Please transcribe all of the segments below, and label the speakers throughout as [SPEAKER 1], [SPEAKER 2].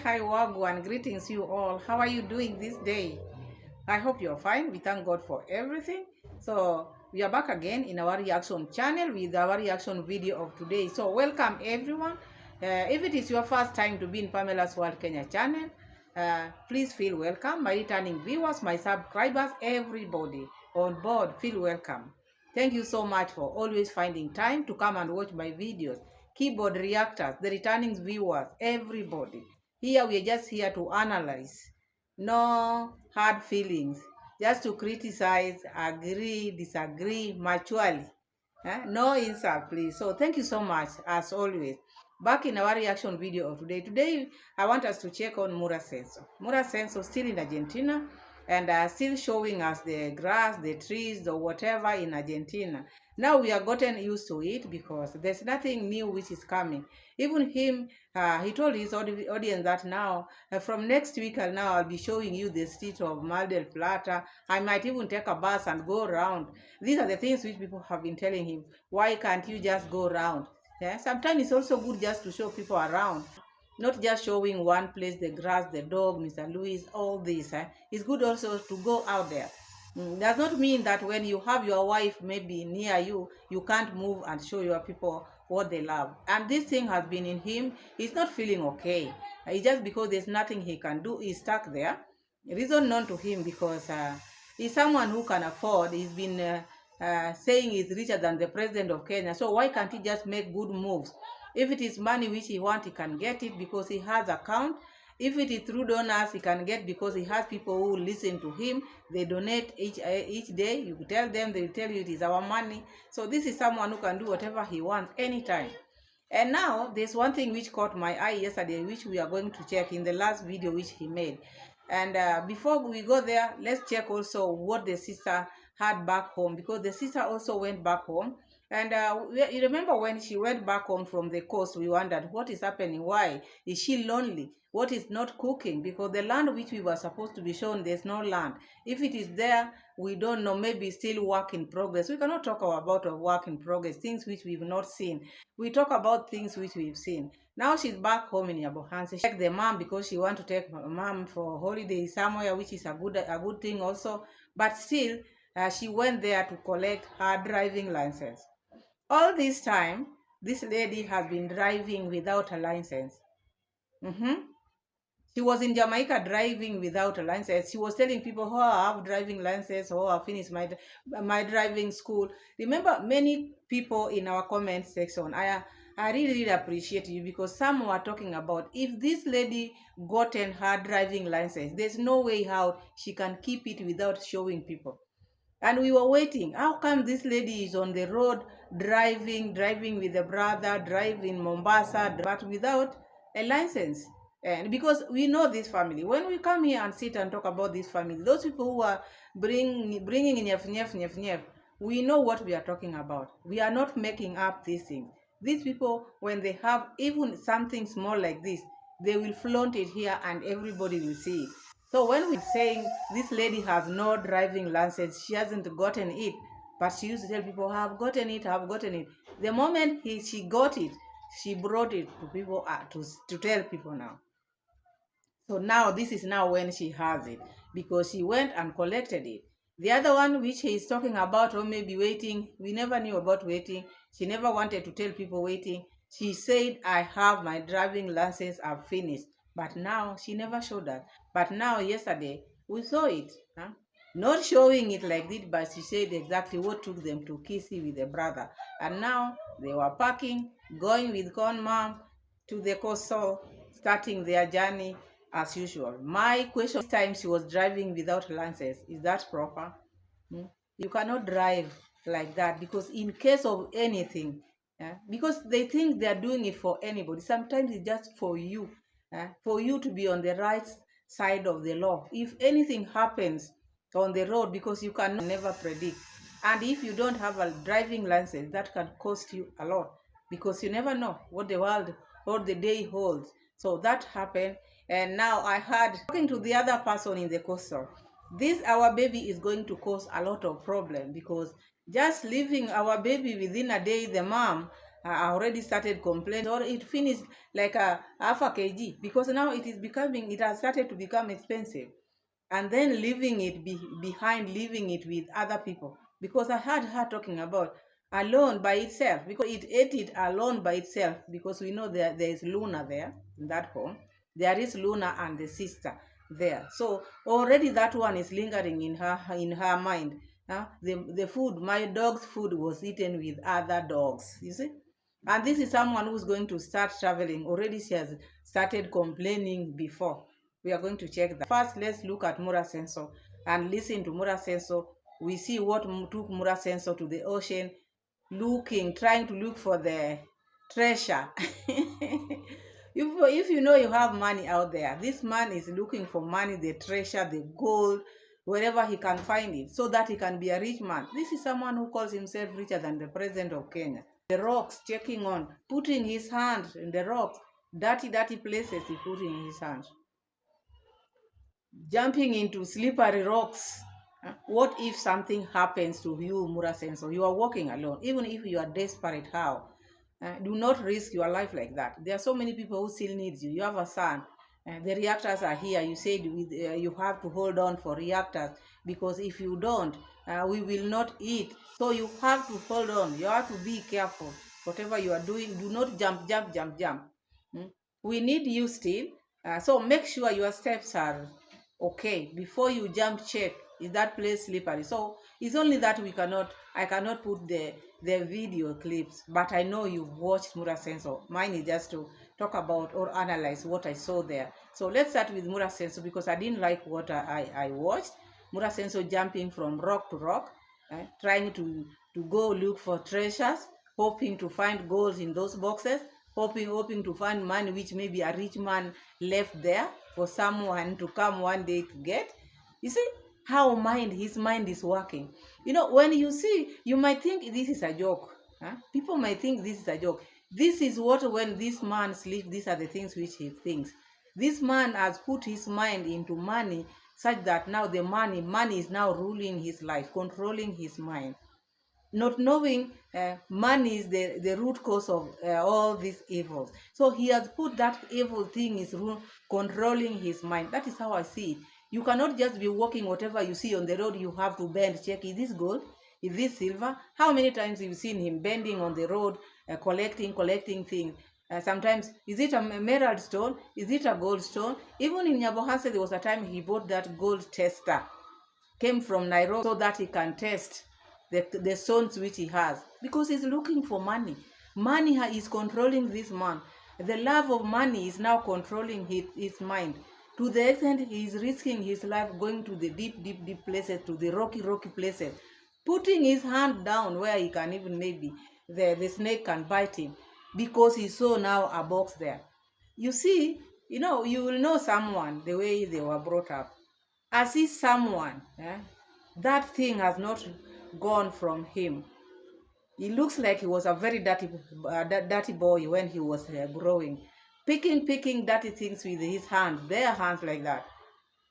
[SPEAKER 1] hi, Wagwan. Greetings, you all. How are you doing this day? I hope you're fine. We thank God for everything. So, we are back again in our reaction channel with our reaction video of today. So, welcome everyone. If it is your first time to be in Pamela's World Kenya channel, please feel welcome. My returning viewers, my subscribers, everybody on board, feel welcome. Thank you so much for always finding time to come and watch my videos. Keyboard reactors, the returning viewers, everybody. Here we are just here to analyze. No hard feelings. Just to criticize, agree, disagree, maturely. No insult, please. So thank you so much, as always. Back in our reaction video of today. Today, I want us to check on Mura Seno. Mura Seno still in Argentina and still showing us the grass, the trees, the whatever in Argentina. Now we are gotten used to it because there's nothing new which is coming. Even him, he told his audience that now, from next week now, I'll be showing you the street of Mar del Plata. I might even take a bus and go around. These are the things which people have been telling him. Why can't you just go around? Yeah? Sometimes it's also good just to show people around. Not just showing one place, the grass, the dog, Mr. Louis, all this. It's good also to go out there. Does not mean that when you have your wife maybe near you, you can't move and show your people what they love. And this thing has been in him. He's not feeling okay. It's just because there's nothing he can do. He's stuck there. Reason known to him because he's someone who can afford. He's been saying he's richer than the president of Kenya. So why can't he just make good moves? If it is money which he wants, he can get it because he has account. If it is through donors, he can get because he has people who listen to him. They donate each day. You tell them, they will tell you it is our money. So this is someone who can do whatever he wants anytime. And now there's one thing which caught my eye yesterday, which we are going to check in the last video which he made. And before we go there, let's check also what the sister had back home, because the sister also went back home. And you remember when she went back home from the coast, we wondered what is happening. Why is she lonely? What is not cooking? Because the land which we were supposed to be shown, there's no land. If it is there, we don't know. Maybe still work in progress. We cannot talk about a work in progress, things which we've not seen. We talk about things which we've seen. Now she's back home in Iammarwa. She checked the mom because she want to take mom for holiday somewhere, which is a good thing also. But still, she went there to collect her driving license. All this time, this lady has been driving without a license. She was in Jamaica driving without a license. She was telling people, oh, I have driving license, oh, I finished my driving school. Remember, many people in our comment section, I really appreciate you, because some were talking about if this lady gotten her driving license, there's no way how she can keep it without showing people. And we were waiting. How come this lady is on the road driving with a brother, driving Mombasa, but without a license? And because we know this family, when we come here and sit and talk about this family, those people who are bringing in nyef, we know what we are talking about. We are not making up these things. These people, when they have even something small like this, they will flaunt it here and everybody will see it. So when we're saying this lady has no driving license, she hasn't gotten it, but she used to tell people, I've gotten it, I've gotten it. The moment she got it, she brought it to people to tell people now. So now this is now when she has it, because she went and collected it. The other one which he is talking about, or maybe waiting, we never knew about waiting. She never wanted to tell people waiting. She said, I have my driving license, I've finished. But now she never showed that. But now yesterday we saw it. Not showing it like this, but she said exactly what took them to Kisi with the brother. And now they were packing, going with con mom to the coastal, starting their journey as usual. My question, this time she was driving without license. Is that proper? You cannot drive like that, because in case of anything, because they think they are doing it for anybody. Sometimes it's just for you to be on the right side of the law. If anything happens on the road, because you can never predict. And if you don't have a driving license, that can cost you a lot, because you never know what the world or the day holds. So that happened. And now I heard, talking to the other person in the coastal, this our baby is going to cause a lot of problem, because just leaving our baby within a day, the mom I already started complaining, or it finished like a half a kg, because now it has started to become expensive. And then leaving it behind, leaving it with other people. Because I heard her talking about alone by itself, because it ate it alone by itself, because we know there is Luna there in that home. There is Luna and the sister there. So already that one is lingering in her mind. The food, my dog's food was eaten with other dogs, you see. And this is someone who's going to start traveling. Already she has started complaining before. We are going to check that. First, let's look at Mura Seno and listen to Mura Seno. We see what took Mura Seno to the ocean, trying to look for the treasure. If you know you have money out there, this man is looking for money, the treasure, the gold, wherever he can find it, so that he can be a rich man. This is someone who calls himself richer than the president of Kenya. The rocks, checking on, putting his hand in the rocks, dirty places he put in his hand, jumping into slippery rocks. What if something happens to you, Mura Seno? You are walking alone, even if you are desperate. How? Do not risk your life like that. There are so many people who still need you. You have a son. The reactors are here. You said you have to hold on for reactors, because if you don't, we will not eat. So you have to hold on. You have to be careful. Whatever you are doing, do not jump. We need you still. So make sure your steps are okay before you jump. Check, is that place slippery? So it's only that I cannot put the video clips, but I know you've watched Mura Seno. Mine is just to talk about or analyze what I saw there. So let's start with Mura Seno, because I didn't like what I watched. Mura Seno jumping from rock to rock, trying to go look for treasures, hoping to find gold in those boxes, hoping to find money which maybe a rich man left there for someone to come one day to get. You see how his mind is working. When you see, you might think this is a joke. People might think this is a joke. This is what, when this man sleeps, these are the things which he thinks. This man has put his mind into money, such that now the money is now ruling his life, controlling his mind, not knowing money is the root cause of all these evils. So he has put that evil thing is controlling his mind. That is how I see it. You cannot just be walking, whatever you see on the road, you have to bend, check, is this gold? Is this silver? How many times have you seen him bending on the road, collecting things? Sometimes, is it a emerald stone? Is it a gold stone? Even in Nyabohanse, there was a time he bought that gold tester, came from Nairobi, so that he can test the stones which he has, because he's looking for money. Money is controlling this man. The love of money is now controlling his mind, to the extent he is risking his life, going to the deep places, to the rocky places, putting his hand down where he can even, maybe the snake can bite him, because he saw now a box there. You see, you will know someone the way they were brought up. As if someone, that thing has not gone from him. He looks like he was a very dirty boy when he was growing, picking dirty things with his hands, bare hands like that.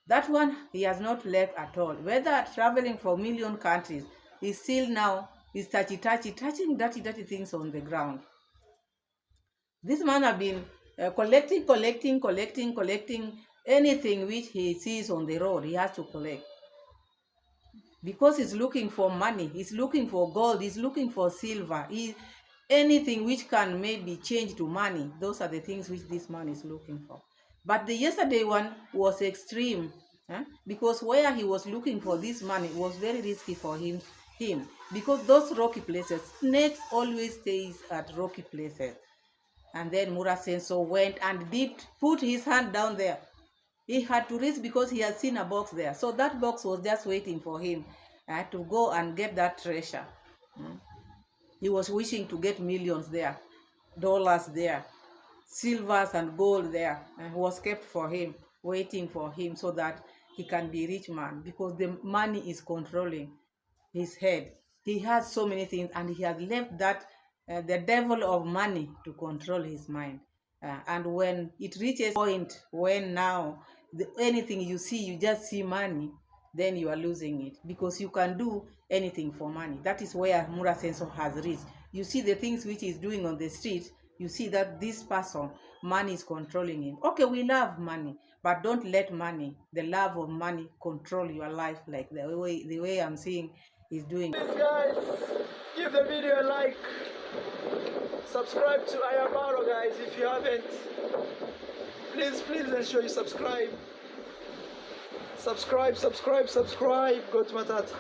[SPEAKER 1] That one he has not left at all. Whether traveling for million countries, he still now is touching dirty things on the ground. This man has been collecting anything which he sees on the road. He has to collect, because he's looking for money, he's looking for gold, he's looking for silver, anything which can maybe change to money. Those are the things which this man is looking for. But the yesterday one was extreme, because where he was looking for this money was very risky for him, because those rocky places, snakes always stays at rocky places. And then Mura Seno went and put his hand down there. He had to risk, because he had seen a box there. So that box was just waiting for him to go and get that treasure. He was wishing to get millions there, dollars there, silvers and gold there, and was kept for him, waiting for him, so that he can be a rich man, because the money is controlling his head. He has so many things, and he has left that the devil of money to control his mind. And when it reaches a point when now anything you see, you just see money, then you are losing it, because you can do anything for money. That is where Mura Seno has reached. you see the things which he's doing on the street, you see that this person, money is controlling him. Okay, we love money, but don't let money, the love of money, control your life like the way I'm seeing he's doing.
[SPEAKER 2] Please guys, give the video a like. Subscribe to Iammarwa guys if you haven't. Please ensure you subscribe. Subscribe. Got Matata.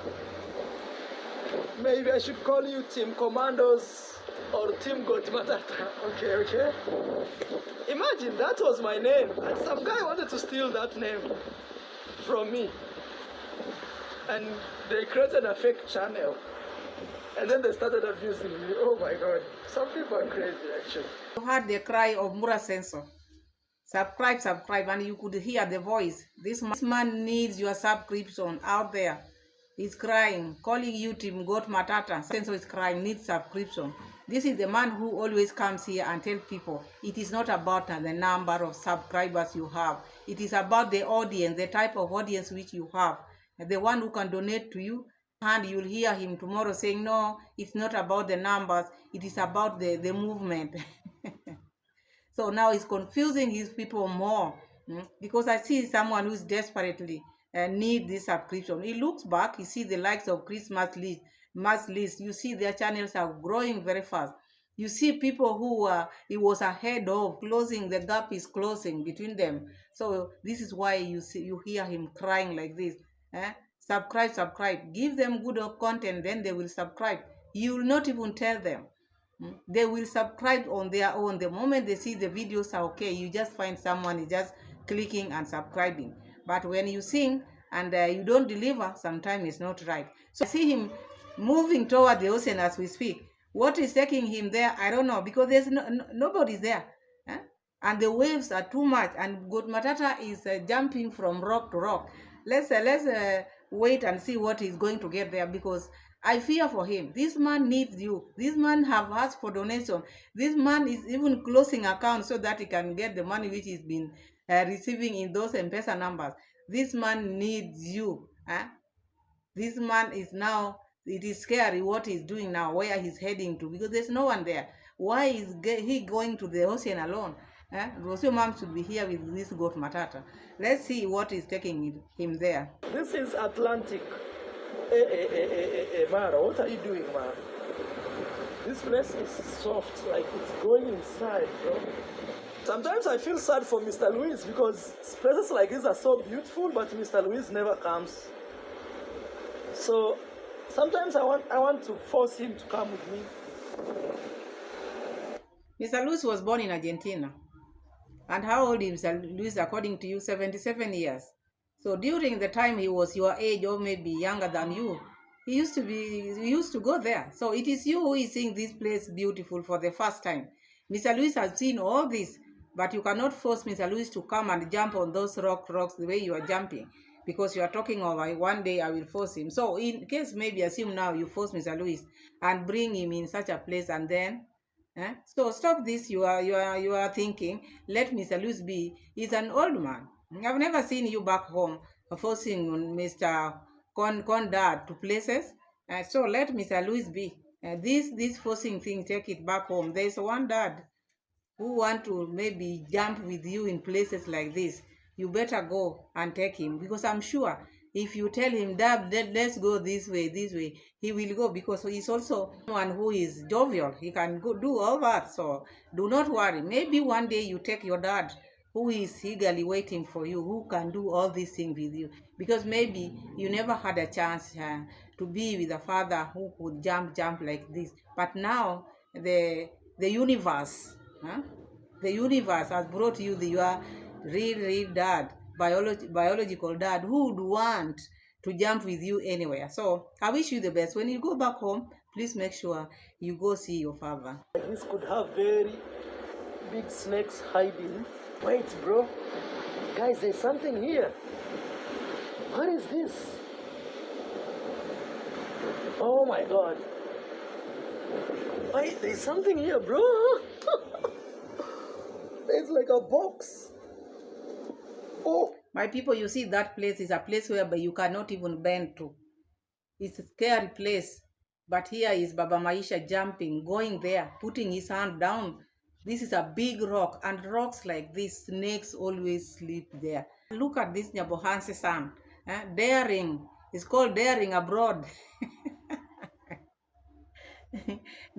[SPEAKER 2] Maybe I should call you Team Commandos or Team Got Matata. Okay. Imagine that was my name and some guy wanted to steal that name from me. And they created a fake channel. And then they started abusing me. Oh my God. Some people are crazy actually.
[SPEAKER 1] You heard the cry of Mura Seno. Subscribe, and you could hear the voice. This man needs your subscription out there. He's crying, calling you Team Got Matata. Seno is crying, needs subscription. This is the man who always comes here and tells people it is not about the number of subscribers you have. It is about the audience, the type of audience which you have. The one who can donate to you, and you'll hear him tomorrow saying, no, it's not about the numbers. It is about the movement. So now it's confusing his people more, because I see someone who's desperately need this subscription. He looks back, he see the likes of Christmas list. You see their channels are growing very fast. You see people who he was ahead of closing, the gap is closing between them. So this is why you hear him crying like this. Subscribe. Give them good content, then they will subscribe. You will not even tell them. They will subscribe on their own. The moment they see the videos are okay, you just find someone is just clicking and subscribing. But when you sing and you don't deliver, sometimes it's not right. So I see him moving toward the ocean as we speak. What is taking him there, I don't know, because there's nobody's there. And the waves are too much, and Got Matata is jumping from rock to rock. Let's wait and see what he's going to get there, because I fear for him. This man needs you. This man have asked for donation. This man is even closing accounts so that he can get the money which he's been receiving in those M-Pesa numbers. This man needs you. This man is now, it is scary what he's doing now, where he's heading to, because there's no one there. Why is he going to the ocean alone? Rosio Mom should be here with this Got Matata. Let's see what is taking him there.
[SPEAKER 2] This is Atlantic. Mara, what are you doing, man? This place is soft, like it's going inside, bro. Sometimes I feel sad for Mr. Luis because places like this are so beautiful, but Mr. Luis never comes. So sometimes I want to force him to come with me.
[SPEAKER 1] Mr. Luis was born in Argentina. And how old is Mr. Luis according to you? 77 years. So during the time he was your age or maybe younger than you, he used to go there. So it is you who is seeing this place beautiful for the first time. Mr. Luis has seen all this, but you cannot force Mr. Luis to come and jump on those rocks the way you are jumping, because you are talking of one day I will force him. So in case maybe assume now you force Mr. Luis and bring him in such a place, and then so stop this. You are thinking, let Mr. Luis be. He's an old man. I've never seen you back home forcing Mr. Dad to places. So let Mr. Luis be. This forcing thing, take it back home. There's one dad who want to maybe jump with you in places like this. You better go and take him, because I'm sure if you tell him, Dad, let's go this way, he will go, because he's also one who is jovial. He can go do all that. So do not worry. Maybe one day you take your dad, who is eagerly waiting for you, who can do all these things with you, because maybe you never had a chance to be with a father who could jump like this. But now the universe has brought you your real dad, biological dad, who would want to jump with you anywhere. So I wish you the best. When you go back home, please make sure you go see your father.
[SPEAKER 2] This could have very big snakes hiding. Wait, bro. Guys, there's something here. What is this? Oh my God. Wait, there's something here, bro. It's like a box. Oh.
[SPEAKER 1] My people, you see that place is a place where you cannot even bend to. It's a scary place. But here is Baba Maisha jumping, going there, putting his hand down. This is a big rock, and rocks like this, snakes always sleep there. Look at this Nyabohanse son. Daring. It's called daring abroad.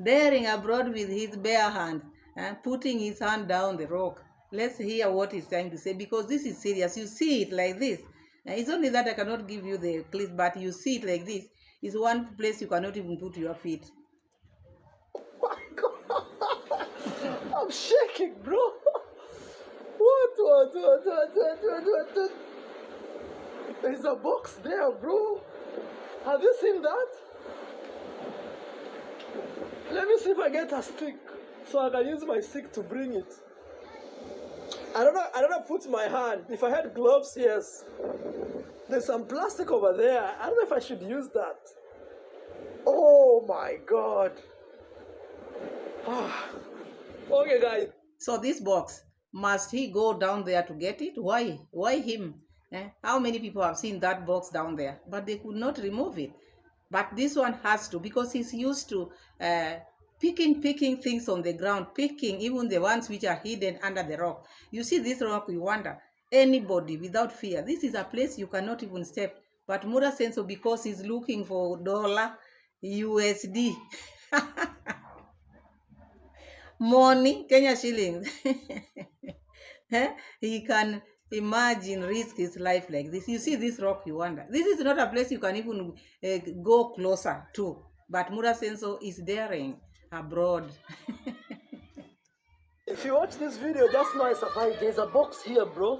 [SPEAKER 1] Daring abroad with his bare hand, putting his hand down the rock. Let's hear what he's trying to say, because this is serious. You see it like this. It's only that I cannot give you the clip, but you see it like this. It's one place you cannot even put your feet.
[SPEAKER 2] My God. I'm shaking, bro. What? There's a box there, bro. Have you seen that? Let me see if I get a stick so I can use my stick to bring it. I don't know, put my hand. If I had gloves, yes. There's some plastic over there. I don't know if I should use that. Oh my God. Okay, guys.
[SPEAKER 1] So this box, must he go down there to get it? Why? Why him? How many people have seen that box down there? But they could not remove it. But this one has to, because he's used to picking things on the ground, picking even the ones which are hidden under the rock. You see this rock, you wonder, anybody without fear, this is a place you cannot even step. But Mura Seno, because he's looking for dollar, USD, money, Kenya shillings, he can imagine risk his life like this. You see this rock, you wonder. This is not a place you can even go closer to. But Mura Seno is daring abroad.
[SPEAKER 2] If you watch this video, just know I survived. There's a box here, bro.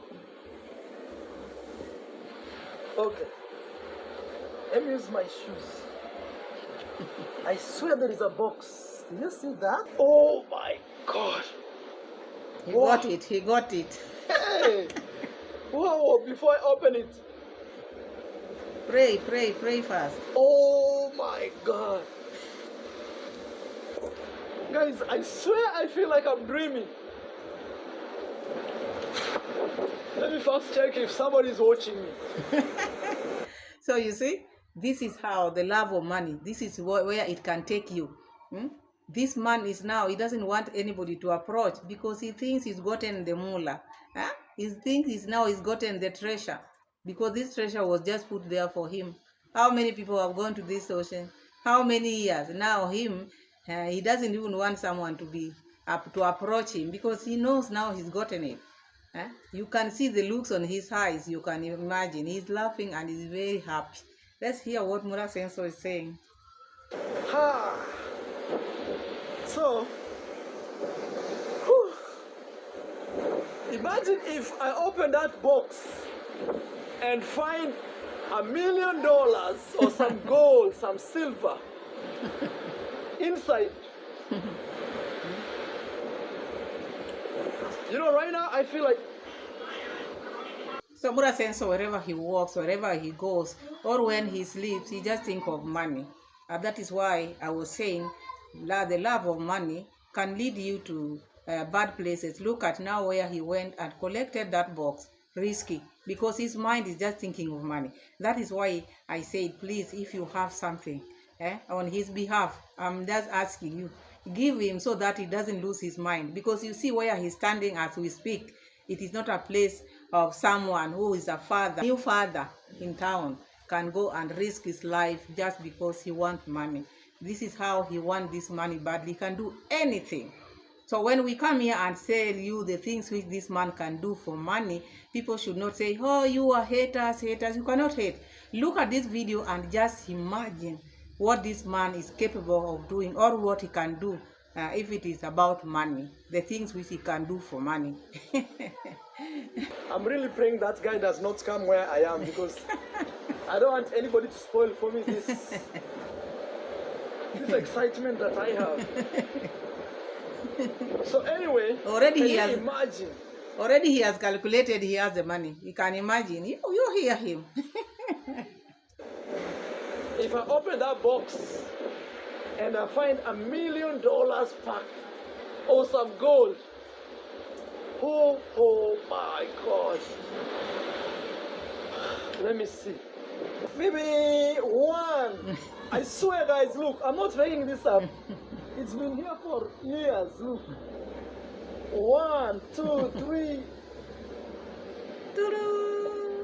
[SPEAKER 2] Okay. Let me use my shoes. I swear there is a box. Did you see that? Oh my God.
[SPEAKER 1] He got it. He got it.
[SPEAKER 2] Hey. Whoa, before I open it.
[SPEAKER 1] Pray first.
[SPEAKER 2] Oh my God. Guys, I swear I feel like I'm dreaming. Let me first check if somebody's watching me.
[SPEAKER 1] So you see, this is how the love of money, this is where it can take you. This man is now, he doesn't want anybody to approach because he thinks he's gotten the mullah. He thinks he's gotten the treasure, because this treasure was just put there for him. How many people have gone to this ocean? How many years? Now him, he doesn't even want someone to be up to approach him, because he knows now he's gotten it. You can see the looks on his eyes. You can imagine he's laughing and he's very happy. Let's hear what Mura Seno is saying.
[SPEAKER 2] So, whew. Imagine if I open that box and find $1 million or some gold, some silver inside. You know, right now I feel like.
[SPEAKER 1] So Mura Seno, wherever he walks, wherever he goes, or when he sleeps, he just thinks of money. And that is why I was saying the love of money can lead you to bad places. Look at now where he went and collected that box. Risky, because his mind is just thinking of money. That is why I said, please, if you have something on his behalf, I'm just asking you, give him so that he doesn't lose his mind. Because you see where he's standing as we speak, it is not a place of someone who is a father, new father in town, can go and risk his life just because he wants money. This is how he wants this money badly. He can do anything. So when we come here and tell you the things which this man can do for money, people should not say, oh, you are haters. You cannot hate. Look at this video and just imagine what this man is capable of doing, or what he can do if it is about money, the things which he can do for money.
[SPEAKER 2] I'm really praying that guy does not come where I am, because I don't want anybody to spoil for me this excitement that I have. So anyway,
[SPEAKER 1] already he has
[SPEAKER 2] imagine.
[SPEAKER 1] Already he has calculated he has the money. You can imagine. You hear him.
[SPEAKER 2] If I open that box and I find $1 million packed or some gold, oh my gosh. Let me see. Maybe $1 I swear, guys, look, I'm not making this up. It's been here for years. Look. 1, 2, 3.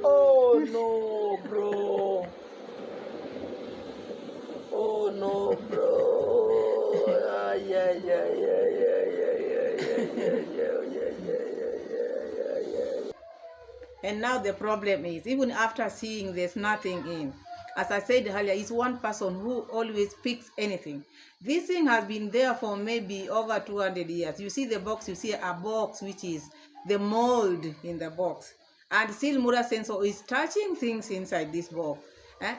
[SPEAKER 2] Oh no, bro. Oh no, bro.
[SPEAKER 1] And now the problem is, even after seeing there's nothing in, as I said earlier, is one person who always picks anything. This thing has been there for maybe over 200 years. You see the box, you see a box which is the mold in the box. And still Mura Seno is touching things inside this box.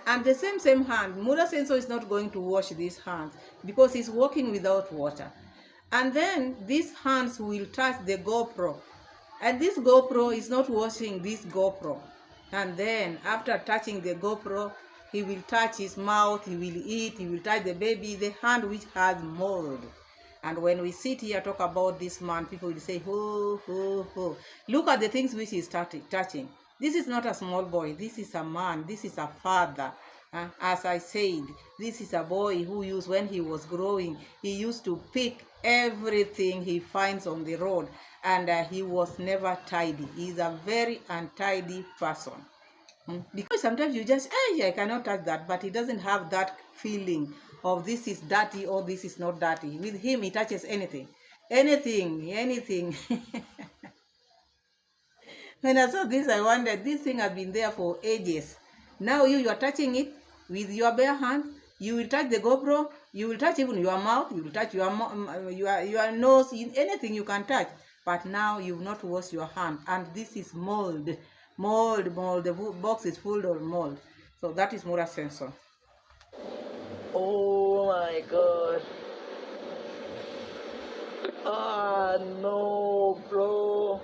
[SPEAKER 1] And the same hand, Mura Seno is not going to wash these hands because he's working without water. And then these hands will touch the GoPro. And this GoPro is not washing this GoPro. And then after touching the GoPro, he will touch his mouth, he will eat, he will touch the baby, the hand which has mold. And when we sit here talk about this man, people will say, ho, ho, ho. Look at the things which he's touching. This is not a small boy. This is a man. This is a father. As I said, this is a boy who used, when he was growing, he used to pick everything he finds on the road. And he was never tidy. He's a very untidy person. Because sometimes you just, hey, I cannot touch that, but he doesn't have that feeling of this is dirty or this is not dirty. With him, he touches anything. Anything. When I saw this, I wondered, this thing has been there for ages. Now you are touching it with your bare hand. You will touch the GoPro. You will touch even your mouth. You will touch your nose, anything you can touch. But now you've not washed your hand. And this is mold. The box is full of mold. So that is Mura Seno.
[SPEAKER 2] Oh my God. Ah, no, bro.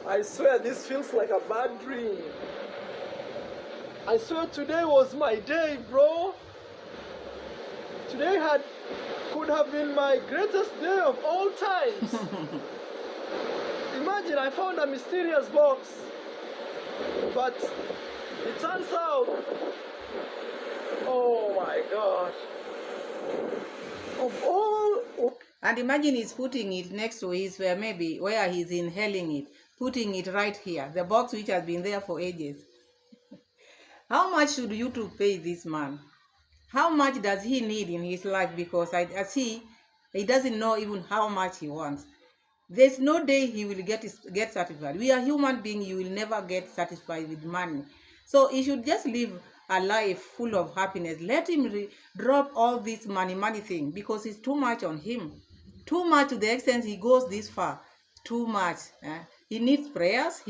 [SPEAKER 2] I swear this feels like a bad dream. I swear today was my day, bro. Today could have been my greatest day of all times. Imagine I found a mysterious box, but it turns out, oh my gosh, of all.
[SPEAKER 1] And imagine he's putting it next to his, maybe where he's inhaling it, putting it right here, the box which has been there for ages. How much should YouTube pay this man? How much does he need in his life? Because I see he doesn't know even how much he wants. There's no day he will get satisfied. We are human beings. You will never get satisfied with money. So he should just live a life full of happiness. Let him drop all this money thing, because it's too much on him. Too much to the extent he goes this far. Too much. He needs prayers.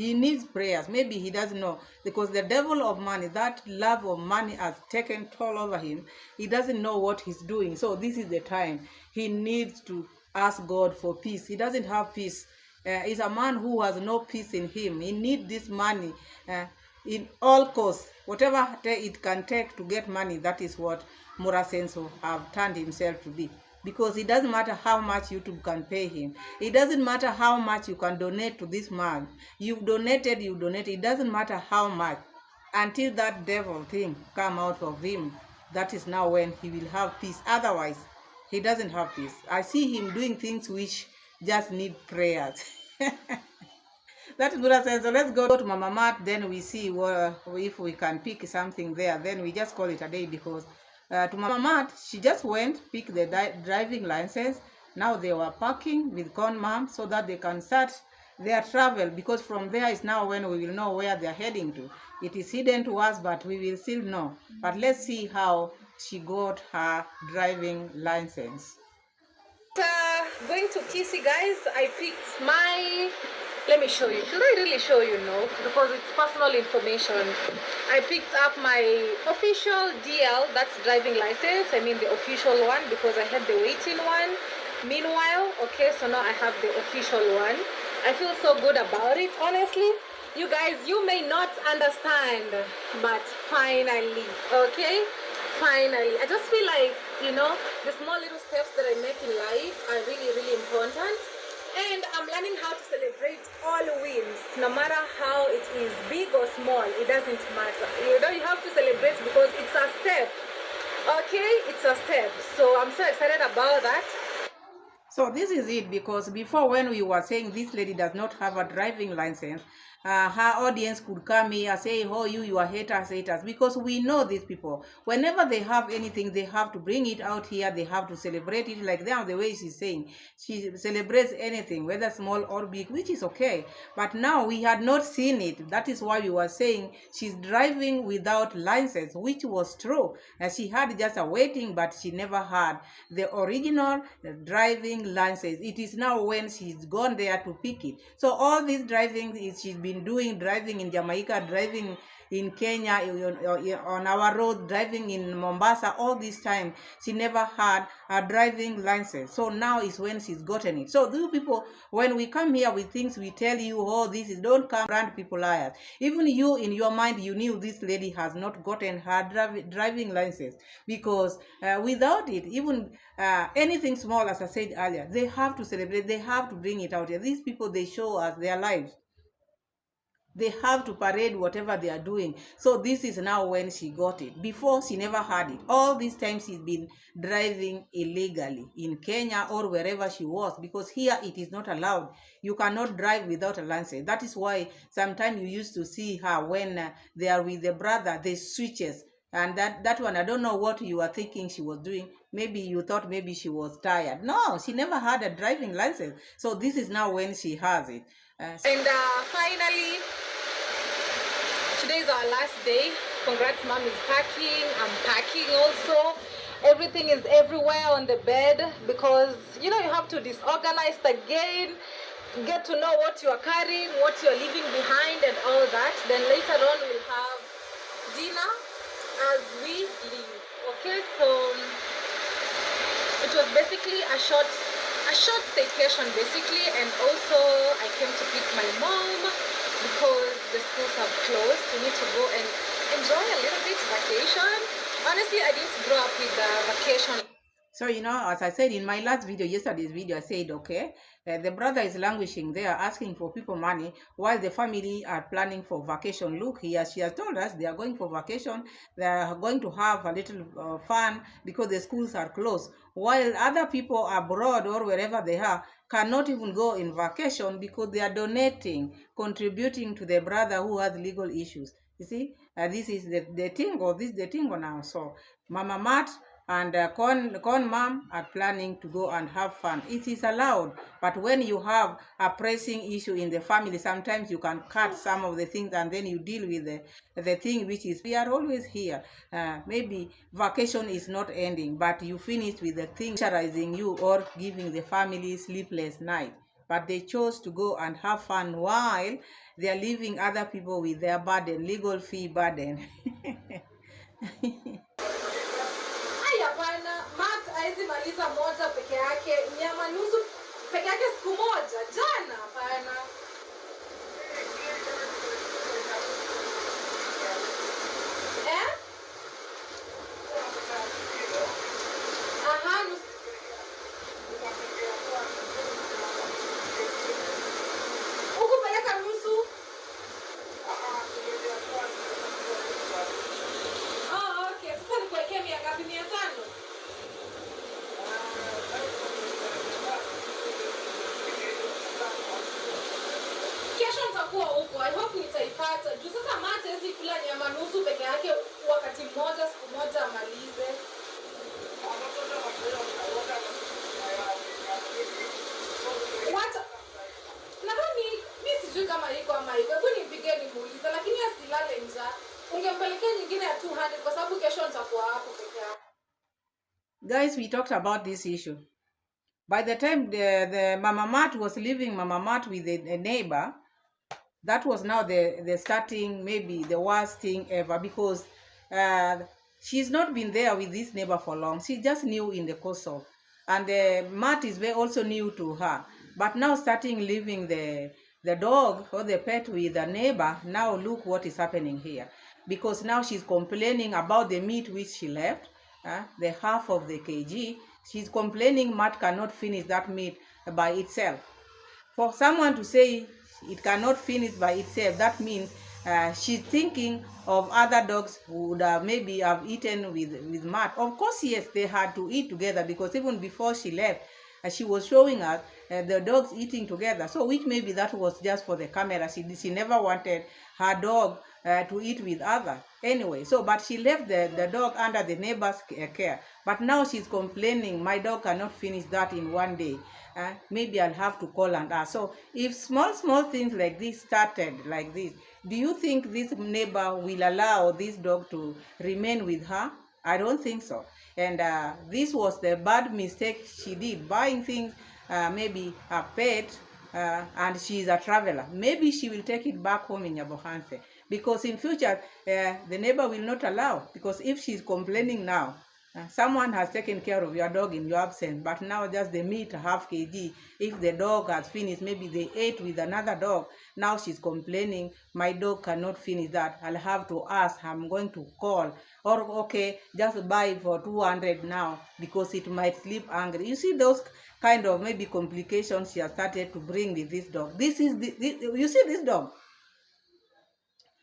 [SPEAKER 1] Maybe he doesn't know, because the devil of money, that love of money has taken toll over him. He doesn't know what he's doing. So this is the time he needs to ask God for peace. He doesn't have peace. He's a man who has no peace in him. He needs this money in all costs. Whatever it can take to get money, that is what Mura Seno have turned himself to be. Because it doesn't matter how much YouTube can pay him. It doesn't matter how much you can donate to this man. You've donated. It doesn't matter how much. Until that devil thing come out of him, that is now when he will have peace. Otherwise, he doesn't have peace. I see him doing things which just need prayers. That is what I said. So let's go to Mama Mat. Then we see if we can pick something there. Then we just call it a day, because to Mama Mat, she just went, pick the driving license. Now they were parking with Con Mom so that they can start their travel, because from there is now when we will know where they are heading to. It is hidden to us, but we will still know. But let's see how she got her driving license.
[SPEAKER 3] Going to Kisi, guys. I picked my, let me show you. Should I really show you? No, because it's personal information. I picked up my official DL, that's driving license. I mean the official one, because I had the waiting one. Meanwhile, okay, so now I have the official one. I feel so good about it, honestly. You guys, you may not understand, but finally, okay? Finally. I just feel like, you know, the small little steps that I make in life are really, really important. And I'm learning how to celebrate all wins, no matter how it is big or small, it doesn't matter. You know, you have to celebrate because it's a so excited about that.
[SPEAKER 1] So this is it, because before, when we were saying this lady does not have a driving license, her audience could come here say, oh, you are haters, because we know these people. Whenever they have anything, they have to bring it out here. They have to celebrate it, like the way she's saying. She celebrates anything, whether small or big, which is okay. But now we had not seen it. That is why we were saying she's driving without license, which was true. She had just a waiting, but she never had the original driving license. It is now when she's gone there to pick it. So all this driving is she's been doing, driving in Jamaica, driving in Kenya, on our road, driving in Mombasa. All this time she never had a driving license. So now is when she's gotten it. So these people, when we come here with things, we tell you, oh, this is, don't come brand people liars. Even you, in your mind, you knew this lady has not gotten her driving license, because without it, even anything small, as I said earlier, they have to celebrate, they have to bring it out here. These people, they show us their lives. They have to parade whatever they are doing. So this is now when she got it. Before, she never had it. All these times she's been driving illegally in Kenya or wherever she was, because here it is not allowed. You cannot drive without a license. That is why sometimes you used to see her when they are with the brother, they switches. And that one, I don't know what you were thinking she was doing. Maybe you thought maybe she was tired. No, she never had a driving license. So this is now when she has it.
[SPEAKER 3] And finally, today is our last day. Congrats, mom is packing. I'm packing also. Everything is everywhere on the bed, because you have to disorganize again, get to know what you are carrying, what you are leaving behind, and all that. Then later on we'll have dinner as we leave. Okay, so it was basically a short staycation basically, and also I came to pick my mom because the schools have closed. We need to go and enjoy a little bit vacation. Honestly, I didn't grow up with vacation.
[SPEAKER 1] So, as I said in my last video, yesterday's video, I said, okay, the brother is languishing there, asking for people money, while the family are planning for vacation. Look here, she has told us they are going for vacation. They are going to have a little fun because the schools are closed, while other people abroad or wherever they are cannot even go in vacation because they are donating, contributing to the brother who has legal issues. You see, this is the tingo. This is the tingo now. So, Mama Matt and Con Mom are planning to go and have fun. It is allowed, but when you have a pressing issue in the family, sometimes you can cut some of the things and then you deal with the thing which is, we are always here. Maybe vacation is not ending, but you finish with the thing pressurizing you or giving the family sleepless night. But they chose to go and have fun while they are leaving other people with their burden, legal fee burden.
[SPEAKER 3] Hawezi maliza moja peke yake, nyama nusu peke yake siku moja. Jana hapana. Aha, ukupeleka nusu. Oh, okay. Sasa nikuwekea 500? I hope nitaipata. Juu sasa mate hizi kula nyama nusu peke yake wakati mmoja, siku moja amalize. Wacha. Nadhani mimi sijui kama iko ama iko. Hebu nimpige nimuulize, lakini asilale njaa. Ungempelekea nyingine ya 200 kwa sababu kesho nitakuwa hapo peke yake.
[SPEAKER 1] Guys, we talked about this issue. By the time the Mama Mat was leaving Mama Mat with a neighbor, that was now the starting, maybe the worst thing ever, because she's not been there with this neighbor for long. She just knew in the course of, and the Mat is also new to her. But now starting leaving the dog or the pet with the neighbor, now look what is happening here. Because now she's complaining about the meat which she left, the half of the kg. She's complaining Matt cannot finish that meat by itself. For someone to say it cannot finish by itself, that means she's thinking of other dogs who would maybe have eaten with Matt. Of course, yes, they had to eat together, because even before she left, she was showing us the dogs eating together. So which maybe that was just for the camera. She never wanted her dog to eat with others. Anyway, so but she left the dog under the neighbor's care. But now she's complaining, my dog cannot finish that in one day. Maybe I'll have to call and ask. So if small things like this started like this, do you think this neighbor will allow this dog to remain with her? I don't think so. And this was the bad mistake she did, buying things, maybe a pet, and she is a traveler. Maybe she will take it back home in Yabohanse, because in future the neighbor will not allow, because if she's complaining now, someone has taken care of your dog in your absence, but now just the meat, half kg. If the dog has finished, maybe they ate with another dog. Now she's complaining, my dog cannot finish that. I'll have to ask, I'm going to call. Or, okay, just buy for 200 now, because it might sleep angry. You see those kind of maybe complications she has started to bring with this dog. You see this dog?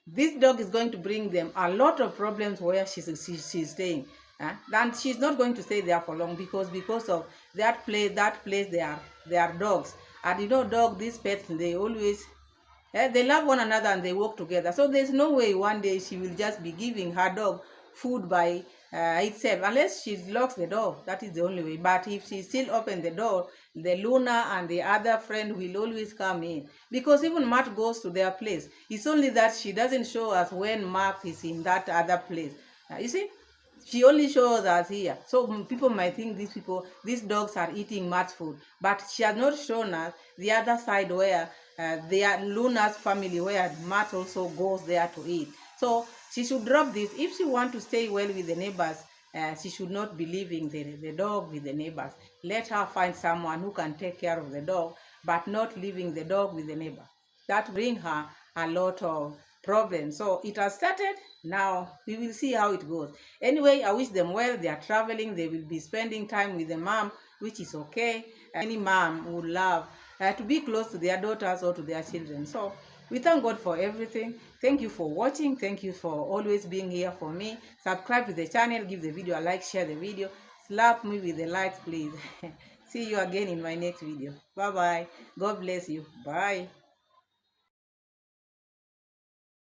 [SPEAKER 1] This dog is going to bring them a lot of problems where she's staying. And she's not going to stay there for long, because of that place they are dogs. And you know, these pets, they always they love one another and they work together. So there's no way one day she will just be giving her dog food by itself, unless she locks the door. That is the only way. But if she still open the door, the Luna and the other friend will always come in, because even Matt goes to their place. It's only that she doesn't show us when Mark is in that other place. You see, she only shows us here. So people might think these dogs are eating Matt's food, but she has not shown us the other side where they are Luna's family, where Matt also goes there to eat. So she should drop this. If she wants to stay well with the neighbors, she should not be leaving the dog with the neighbors. Let her find someone who can take care of the dog, but not leaving the dog with the neighbor. That bring her a lot of problems. So it has started. Now we will see how it goes. Anyway, I wish them well. They are traveling. They will be spending time with the mom, which is okay. Any mom would love to be close to their daughters or to their children. So we thank God for everything. Thank you for watching. Thank you for always being here for me. Subscribe to the channel. Give the video a like. Share the video. Slap me with the likes, please. See you again in my next video. Bye-bye. God bless you. Bye.